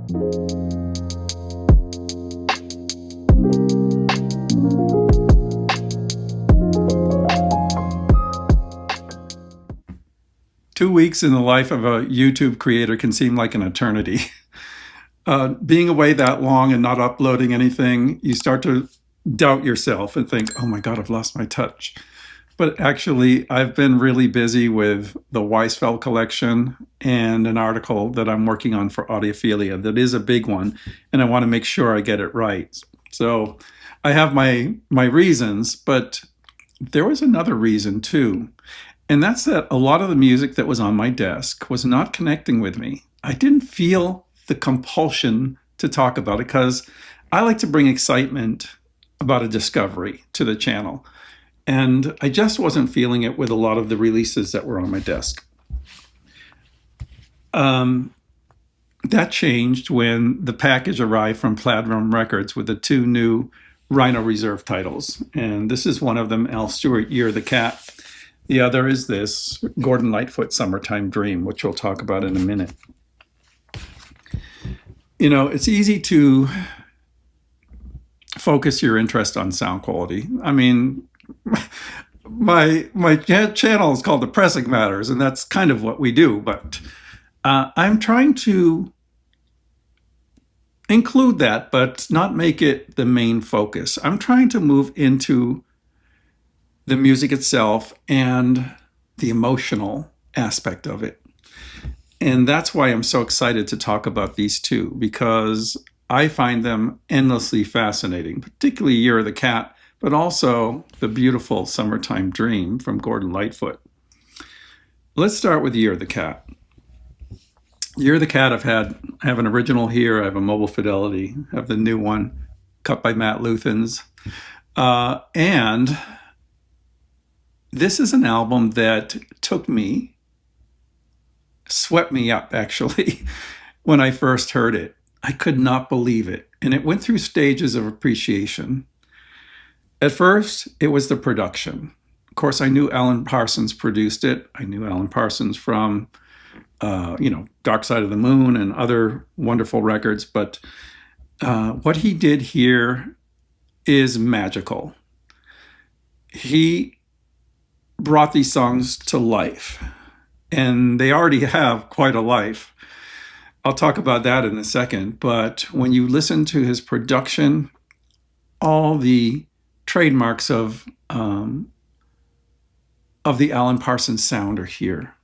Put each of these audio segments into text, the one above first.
Two weeks in the life of a YouTube creator can seem like an eternity. Being away that long and not uploading anything, you start to doubt yourself and think, oh my God, I've lost my touch. But actually, I've been really busy with the Weisfeld collection and an article that I'm working on for Audiophilia that is a big one, and I want to make sure I get it right. So I have my reasons, but there was another reason too. And that's that a lot of the music that was on my desk was not connecting with me. I didn't feel the compulsion to talk about it because I like to bring excitement about a discovery to the channel. And I just wasn't feeling it with a lot of the releases that were on my desk. That changed when the package arrived from Plaid Room Records with the two new Rhino Reserve titles. And this is one of them, Stewart Year, the Cat. The other is this, Gordon Lightfoot Summertime Dream, which we'll talk about in a minute. You know, it's easy to focus your interest on sound quality. I mean, my channel is called Depressing Matters, and that's kind of what we do. But I'm trying to include that, but not make it the main focus. I'm trying to move into the music itself and the emotional aspect of it. And that's why I'm so excited to talk about these two, because I find them endlessly fascinating, particularly Year of the Cat, but also the beautiful Summertime Dream from Gordon Lightfoot. Let's start with Year of the Cat. Year of the Cat, I have an original here, I have a Mobile Fidelity, I have the new one, cut by Matt Luthans. And this is an album that swept me up actually, when I first heard it. I could not believe it. And it went through stages of appreciation. At first, it was the production. Of course, I knew Alan Parsons produced it. I knew Alan Parsons from, Dark Side of the Moon and other wonderful records. But what he did here is magical. He brought these songs to life, and they already have quite a life. I'll talk about that in a second, but when you listen to his production, all the trademarks of the Alan Parsons sound are here.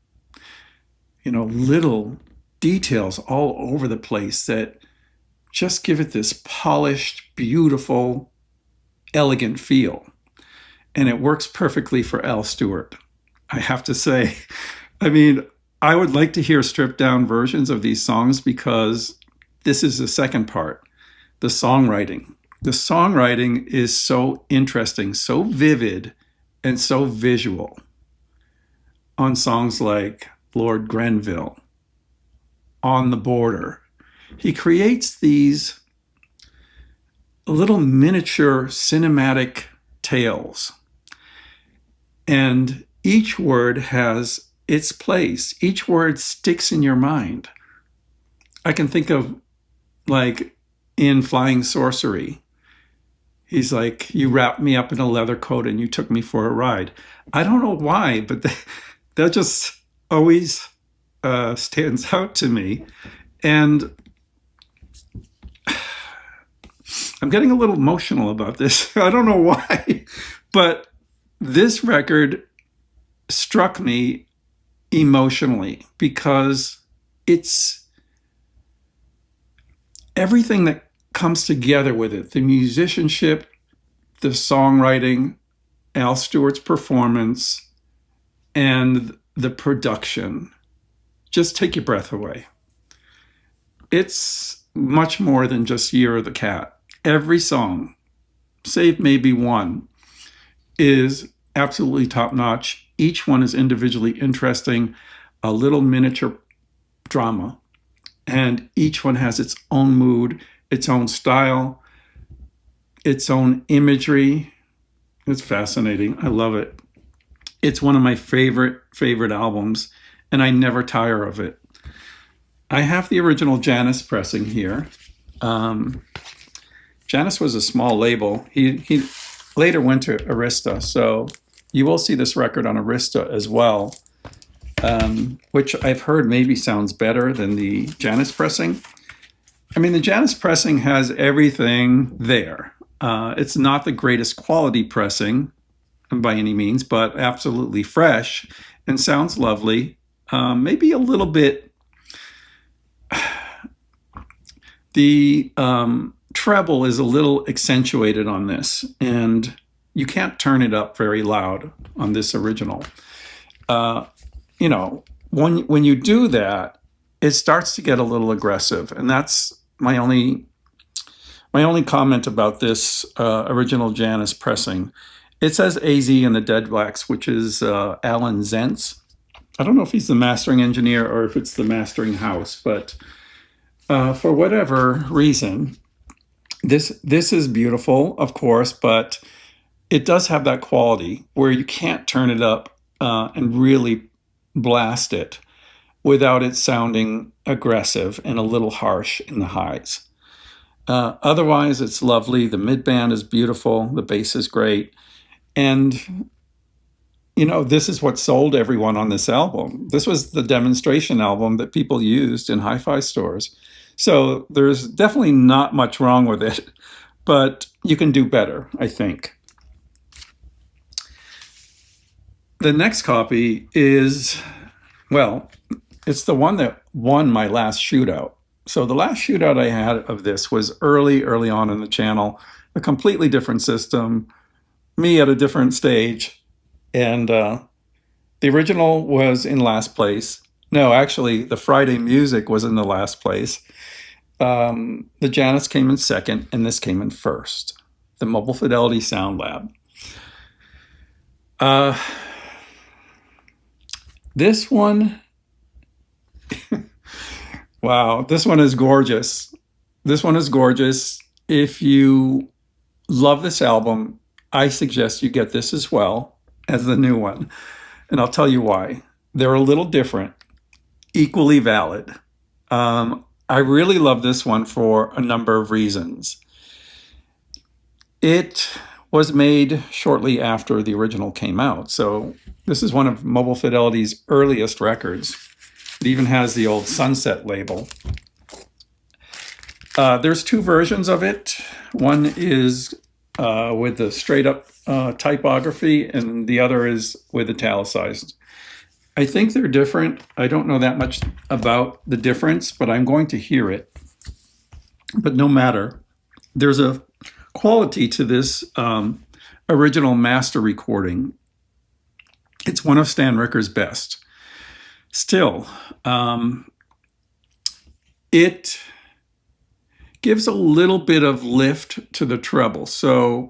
You know, little details all over the place that just give it this polished, beautiful, elegant feel. And it works perfectly for Al Stewart, I have to say. I mean, I would like to hear stripped down versions of these songs because this is the second part, the songwriting. The songwriting is so interesting, so vivid, and so visual on songs like Lord Grenville, On the Border. He creates these little miniature cinematic tales. And each word has its place. Each word sticks in your mind. I can think of, like, in Flying Sorcery, he's like, you wrapped me up in a leather coat and you took me for a ride. I don't know why, but that just always stands out to me. And I'm getting a little emotional about this. I don't know why, but this record struck me emotionally because it's everything that comes together with it. The musicianship, the songwriting, Al Stewart's performance, and the production just take your breath away. It's much more than just Year of the Cat. Every song, save maybe one, is absolutely top-notch. Each one is individually interesting, a little miniature drama, and each one has its own mood, its own style, its own imagery. It's fascinating. I love it. It's one of my favorite albums, and I never tire of it. I have the original Janis pressing here. Janis was a small label. He later went to Arista, so you will see this record on Arista as well, which I've heard maybe sounds better than the Janis pressing. I mean, the Janis pressing has everything there. It's not the greatest quality pressing by any means, but absolutely fresh and sounds lovely. Maybe a little bit. The treble is a little accentuated on this, and you can't turn it up very loud on this original. You know, when you do that, it starts to get a little aggressive, and that's my only comment about this original Janis pressing. It says AZ in the dead wax, which is Alan Zentz. I don't know if he's the mastering engineer or if it's the mastering house, but for whatever reason, this is beautiful, of course, but it does have that quality where you can't turn it up and really blast it without it sounding aggressive and a little harsh in the highs. Otherwise, it's lovely. The mid-band is beautiful. The bass is great. And, you know, this is what sold everyone on this album. This was the demonstration album that people used in hi-fi stores. So there's definitely not much wrong with it, but you can do better, I think. The next copy is, well, it's the one that won my last shootout. So the last shootout I had of this was early on in the channel, a completely different system, me at a different stage, and the original was in last place. No, actually, the Friday Music was in the last place. The Janis came in second, and this came in first. The Mobile Fidelity Sound Lab. This one, wow, this one is gorgeous. This one is gorgeous. If you love this album, I suggest you get this as well as the new one. And I'll tell you why. They're a little different, equally valid. I really love this one for a number of reasons. It was made shortly after the original came out. So this is one of Mobile Fidelity's earliest records. It even has the old Sunset label. There's two versions of it. One is with the straight up typography, and the other is with italicized. I think they're different. I don't know that much about the difference, but I'm going to hear it. But no matter, there's a quality to this original master recording. It's one of Stan Ricker's best. Still, it gives a little bit of lift to the treble. So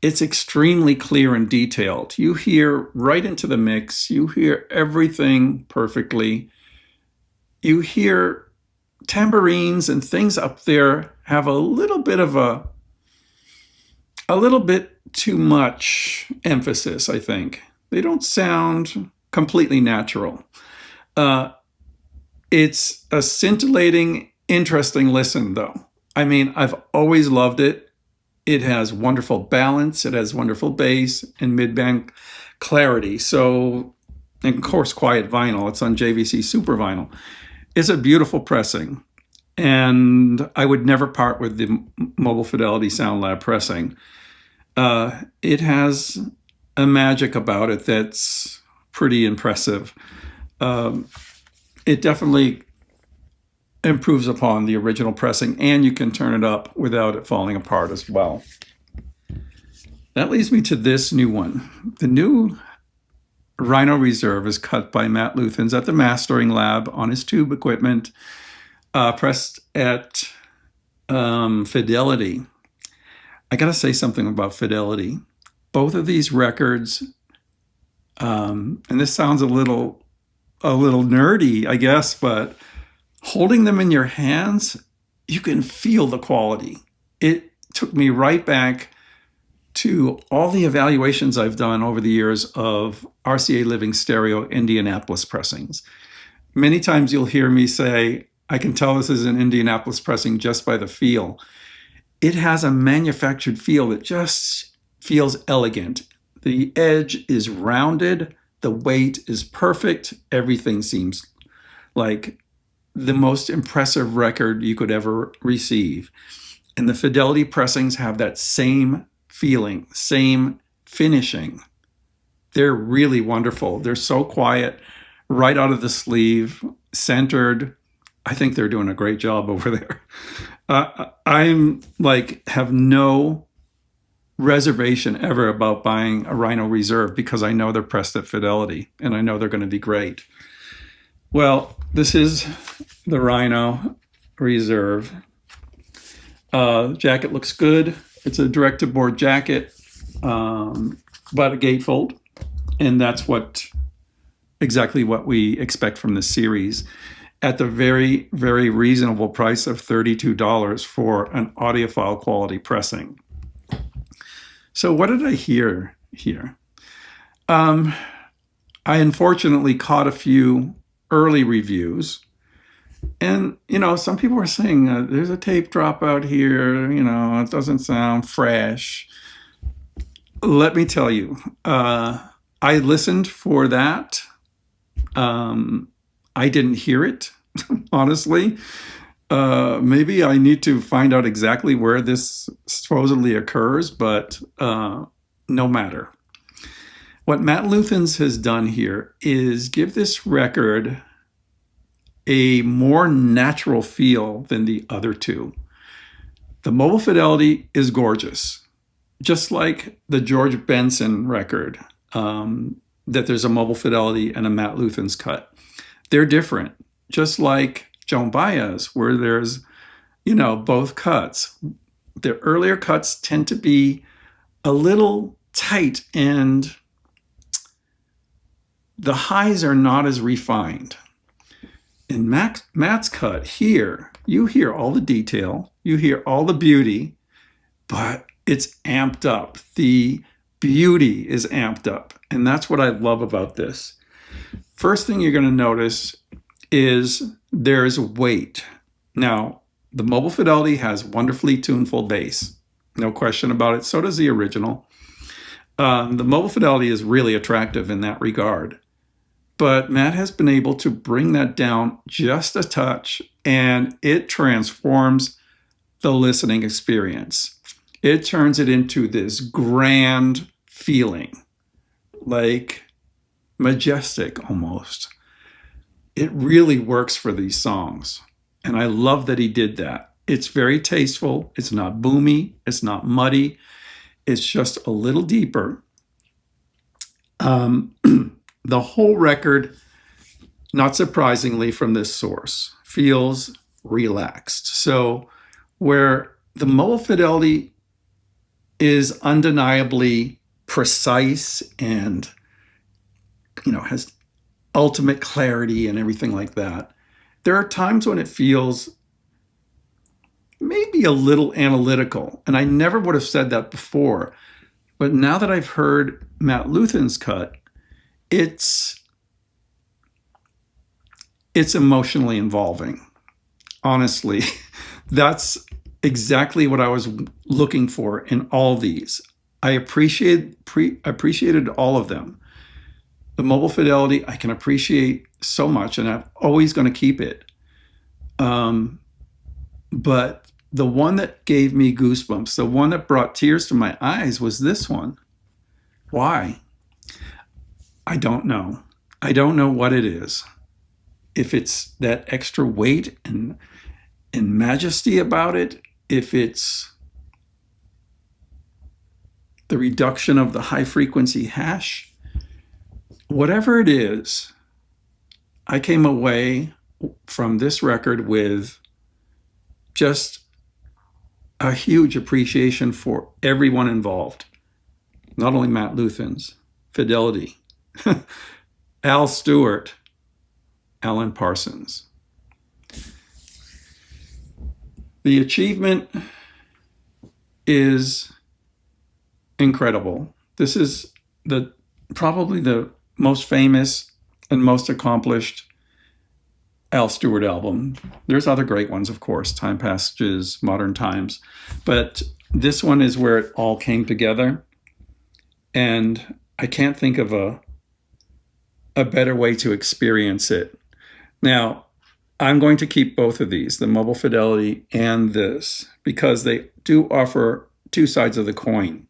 it's extremely clear and detailed. You hear right into the mix. You hear everything perfectly. You hear tambourines and things up there have a little bit too much emphasis, I think. They don't sound completely natural. It's a scintillating, interesting listen, though. I mean, I've always loved it. It has wonderful balance. It has wonderful bass and mid-band clarity. So, and of course, quiet vinyl. It's on JVC Super Vinyl. It's a beautiful pressing. And I would never part with the Mobile Fidelity Sound Lab pressing. It has a magic about it that's pretty impressive. It definitely improves upon the original pressing, and you can turn it up without it falling apart as well. That leads me to this new one. The new Rhino Reserve is cut by Matt Luthans at the Mastering Lab on his tube equipment, pressed at Fidelity. I gotta say something about Fidelity. Both of these records, and this sounds a little nerdy, I guess, but holding them in your hands, you can feel the quality. It took me right back to all the evaluations I've done over the years of RCA Living Stereo Indianapolis pressings. Many times you'll hear me say, I can tell this is an Indianapolis pressing just by the feel. It has a manufactured feel that just feels elegant. The edge is rounded, the weight is perfect, everything seems like the most impressive record you could ever receive. And the Fidelity pressings have that same feeling, same finishing. They're really wonderful. They're so quiet, right out of the sleeve, centered. I think they're doing a great job over there. I'm like, have no reservation ever about buying a Rhino Reserve because I know they're pressed at Fidelity and I know they're going to be great. Well, this is the Rhino Reserve. Jacket looks good. It's a direct-to-board jacket, but a gatefold, and that's exactly what we expect from this series, at the very, very reasonable price of $32 for an audiophile quality pressing. So what did I hear here? I unfortunately caught a few early reviews. And, some people were saying, there's a tape drop out here, it doesn't sound fresh. Let me tell you, I listened for that. I didn't hear it, honestly. Maybe I need to find out exactly where this supposedly occurs, but no matter. What Matt Luthans has done here is give this record a more natural feel than the other two. The mobile fidelity is gorgeous, just like the George Benson record, that there's a mobile fidelity and a Matt Luthans cut. They're different, just like Joan Baez, where there's, both cuts. The earlier cuts tend to be a little tight and the highs are not as refined. In Matt's cut here, you hear all the detail, you hear all the beauty, but it's amped up. The beauty is amped up. And that's what I love about this. First thing you're going to notice is there's weight. Now, the mobile fidelity has wonderfully tuneful bass. No question about it. So does the original. The mobile fidelity is really attractive in that regard. But Matt has been able to bring that down just a touch, and it transforms the listening experience. It turns it into this grand feeling, like majestic almost. It really works for these songs, and I love that he did that. It's very tasteful. It's not boomy. It's not muddy. It's just a little deeper. The whole record, not surprisingly from this source, feels relaxed. So where the mobile fidelity is undeniably precise and, has ultimate clarity and everything like that, there are times when it feels maybe a little analytical. And I never would have said that before. But now that I've heard Matt Luthans' cut, it's emotionally involving. Honestly, that's exactly what I was looking for in all these. I appreciated all of them. The mobile fidelity I can appreciate so much, and I'm always going to keep it. But the one that gave me goosebumps, the one that brought tears to my eyes was this one. Why? I don't know. I don't know what it is. If it's that extra weight and majesty about it, if it's the reduction of the high frequency hash, whatever it is, I came away from this record with just a huge appreciation for everyone involved. Not only Matt Luthans, Fidelity, Al Stewart, Alan Parsons. The achievement is incredible. This is probably the most famous and most accomplished Al Stewart album. There's other great ones, of course, Time Passages, Modern Times, but this one is where it all came together. And I can't think of a better way to experience it. Now, I'm going to keep both of these, the Mobile Fidelity and this, because they do offer two sides of the coin.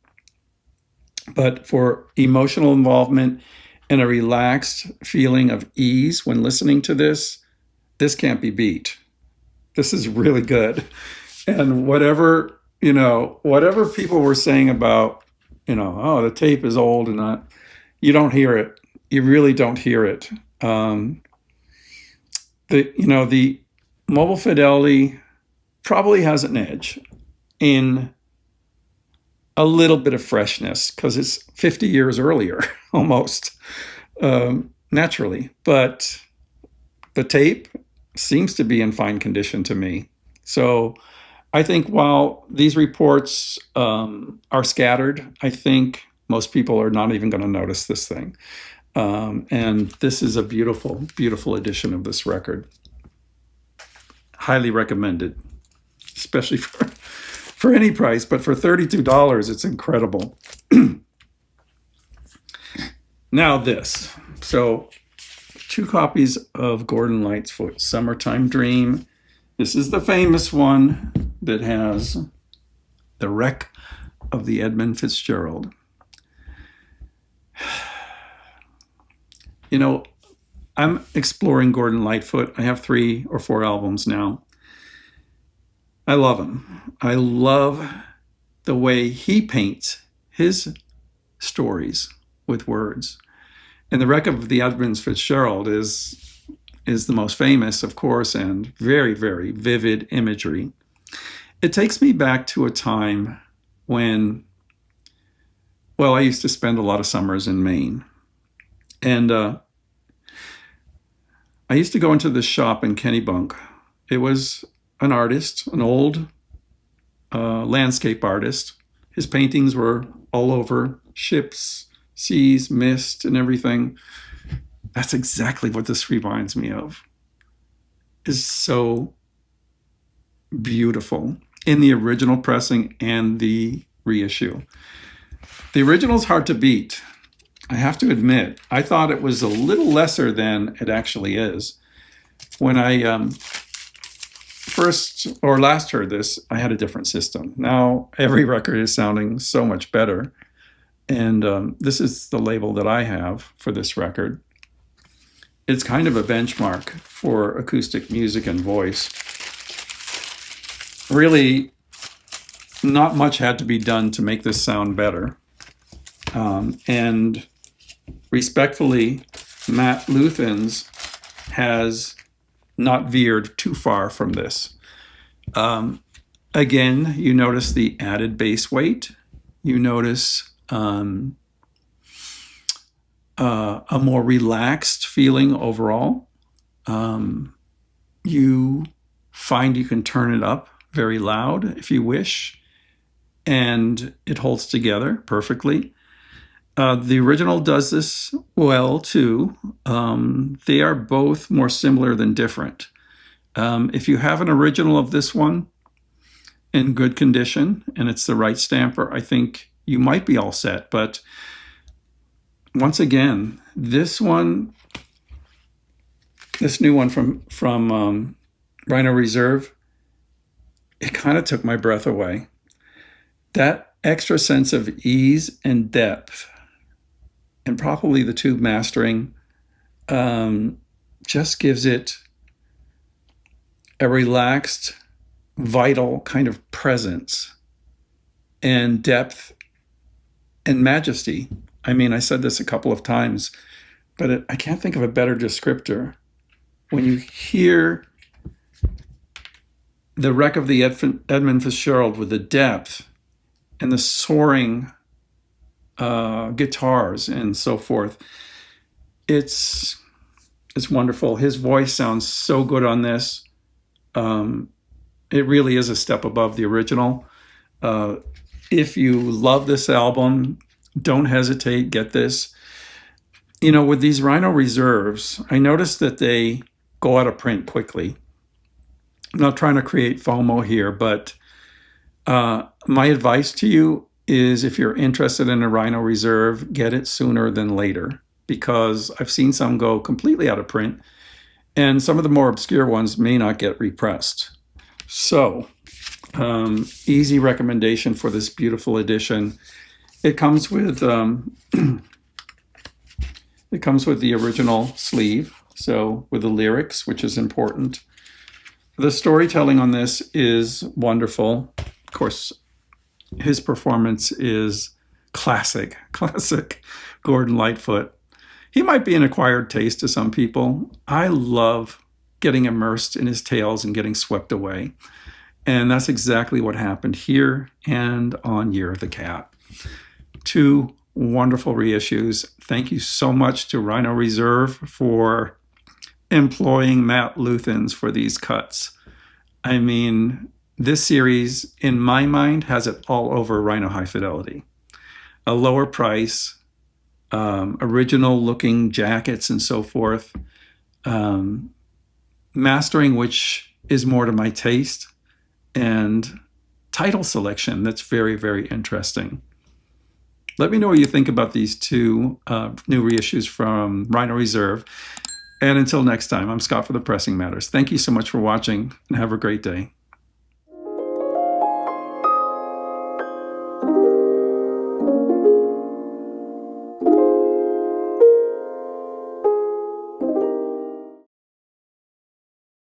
But for emotional involvement and a relaxed feeling of ease when listening to this can't be beat. This is really good. And whatever people were saying about, oh, the tape is old and not, you don't hear it. You really don't hear it. The Mobile Fidelity probably has an edge in a little bit of freshness because it's 50 years earlier, almost, naturally. But the tape seems to be in fine condition to me. So I think while these reports are scattered, I think most people are not even going to notice this thing. And this is a beautiful, beautiful edition of this record. Highly recommended, especially for any price, but for $32, it's incredible. Now this. So 2 copies of Gordon Lightfoot Summertime Dream. This is the famous one that has the wreck of the Edmund Fitzgerald. I'm exploring Gordon Lightfoot. I have 3 or 4 albums now. I love him. I love the way he paints his stories with words. And the wreck of the Edmund Fitzgerald is the most famous, of course, and very, very vivid imagery. It takes me back to a time when, I used to spend a lot of summers in Maine. And I used to go into this shop in Kennebunk. It was an artist, an old landscape artist. His paintings were all over ships, seas, mist, and everything. That's exactly what this reminds me of. It's so beautiful in the original pressing and the reissue. The original's hard to beat. I have to admit, I thought it was a little lesser than it actually is. When I first or last heard this, I had a different system. Now every record is sounding so much better. And this is the label that I have for this record. It's kind of a benchmark for acoustic music and voice. Really, not much had to be done to make this sound better. And respectfully, Matt Luthans has not veered too far from this. Again, you notice the added bass weight. You notice a more relaxed feeling overall. You find you can turn it up very loud if you wish, and it holds together perfectly. The original does this well too. They are both more similar than different. If you have an original of this one in good condition and it's the right stamper, I think you might be all set. But once again, this new one from Rhino Reserve, it kind of took my breath away. That extra sense of ease and depth, and probably the tube mastering, just gives it a relaxed, vital kind of presence and depth and majesty. I mean, I said this a couple of times, but I can't think of a better descriptor. When you hear the wreck of the Edmund Fitzgerald with the depth and the soaring guitars and so forth, it's wonderful. His voice sounds so good on this. It really is a step above the original. If you love this album, don't hesitate, get this. With these Rhino Reserves, I noticed that they go out of print quickly. I'm not trying to create FOMO here, but my advice to you is if you're interested in a Rhino Reserve, get it sooner than later, because I've seen some go completely out of print, and some of the more obscure ones may not get repressed. So, easy recommendation for this beautiful edition. It comes with it comes with the original sleeve, so with the lyrics, which is important. The storytelling on this is wonderful. Of course, his performance is classic Gordon Lightfoot. He might be an acquired taste to some people. I love getting immersed in his tales and getting swept away. And that's exactly what happened here and on Year of the Cat. 2 wonderful reissues. Thank you so much to Rhino Reserve for employing Matt Luthans for these cuts. I mean, this series, in my mind, has it all over Rhino High Fidelity. A lower price, original looking jackets and so forth, mastering which is more to my taste, and title selection that's very, very interesting. Let me know what you think about these 2 new reissues from Rhino Reserve. And until next time, I'm Scott for The Pressing Matters. Thank you so much for watching, and have a great day.